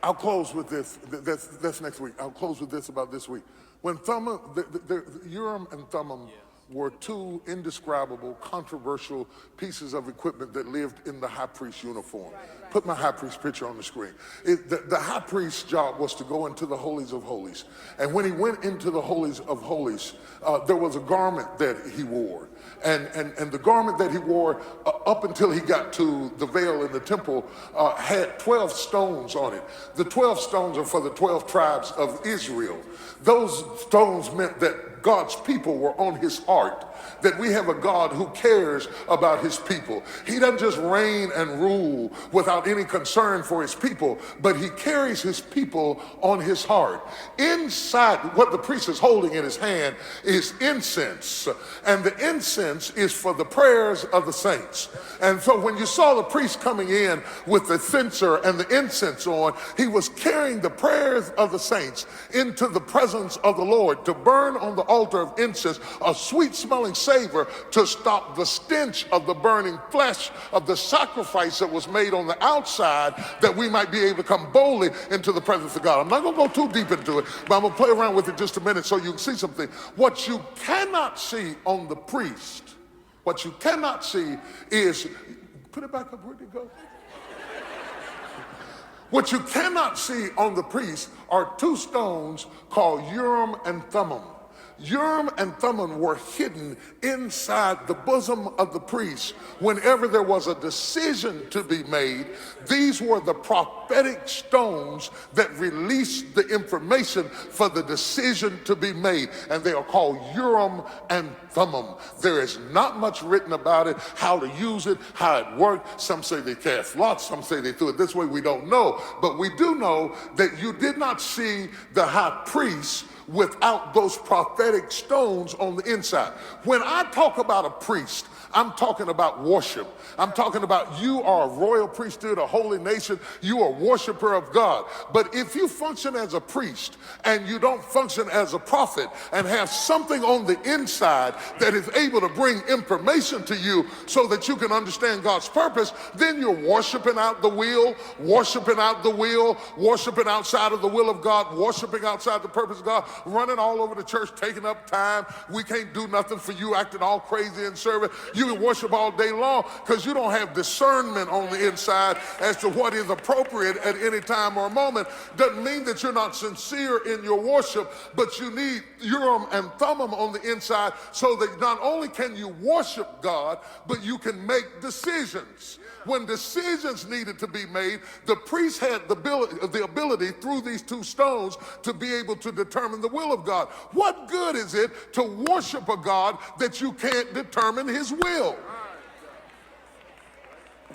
I'll close with this. That's next week. I'll close with this about this week. When Thummim, Urim and Thummim were two indescribable, controversial pieces of equipment that lived in the high priest's uniform. Put my high priest picture on the screen. The high priest's job was to go into the holies of holies. And when he went into the holies of holies, there was a garment that he wore. And the garment that he wore up until he got to the veil in the temple had 12 stones on it. The 12 stones are for the 12 tribes of Israel. Those stones meant that God's people were on his heart, that we have a God who cares about his people. He doesn't just reign and rule without any concern for his people, but he carries his people on his heart. Inside what the priest is holding in his hand is incense, and the incense is for the prayers of the saints. And so when you saw the priest coming in with the censer and the incense on, he was carrying the prayers of the saints into the presence of the Lord to burn on the altar of incense a sweet-smelling savor to stop the stench of the burning flesh of the sacrifice that was made on the outside, that we might be able to come boldly into the presence of God. I'm not going to go too deep into it, but I'm going to play around with it just a minute so you can see something. What you cannot see on the priest, what you cannot see is, put it back up, where'd it go? What you cannot see on the priest are two stones called Urim and Thummim. Urim and Thummim were hidden inside the bosom of the priest. Whenever there was a decision to be made, these were the prophetic stones that released the information for the decision to be made, and they are called Urim and Thummim. There is not much written about it, how to use it, how it worked. Some say they cast lots, some say they threw it this way. We don't know, but we do know that you did not see the high priest without those prophetic stones on the inside. When I talk about a priest, I'm talking about worship. I'm talking about you are a royal priesthood, a holy nation. You are a worshiper of God. But if you function as a priest and you don't function as a prophet and have something on the inside that is able to bring information to you so that you can understand God's purpose, then you're worshiping out the will, worshiping out the will, worshiping outside of the will of God, worshiping outside the purpose of God, running all over the church, taking up time. We can't do nothing for you, acting all crazy in service. You can worship all day long because you don't have discernment on the inside as to what is appropriate at any time or moment. Doesn't mean that you're not sincere in your worship, but you need Urim and Thummim on the inside so that not only can you worship God, but you can make decisions. When decisions needed to be made, the priest had the ability through these two stones to be able to determine the will of God. What good is it to worship a God that you can't determine his will?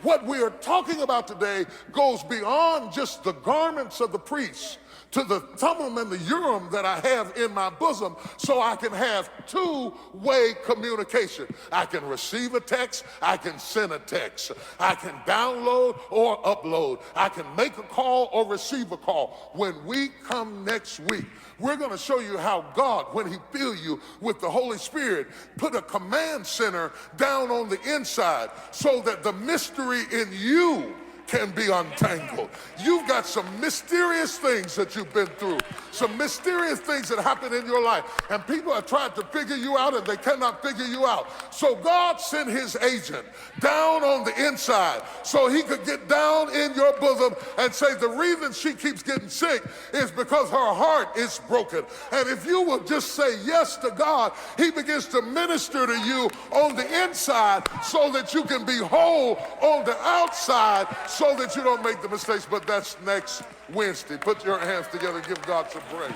What we are talking about today goes beyond just the garments of the priests to the Thummim and the Urim that I have in my bosom, so I can have two-way communication. I can receive a text, I can send a text. I can download or upload. I can make a call or receive a call. When we come next week, we're going to show you how God, when he filled you with the Holy Spirit, put a command center down on the inside so that the mystery in you can be untangled. You've got some mysterious things that you've been through, some mysterious things that happen in your life, and people have tried to figure you out and they cannot figure you out. So God sent his agent down on the inside so he could get down in your bosom and say the reason she keeps getting sick is because her heart is broken. And if you will just say yes to God, he begins to minister to you on the inside so that you can be whole on the outside, so that you don't make the mistakes. But that's next Wednesday. Put your hands together and give God some praise.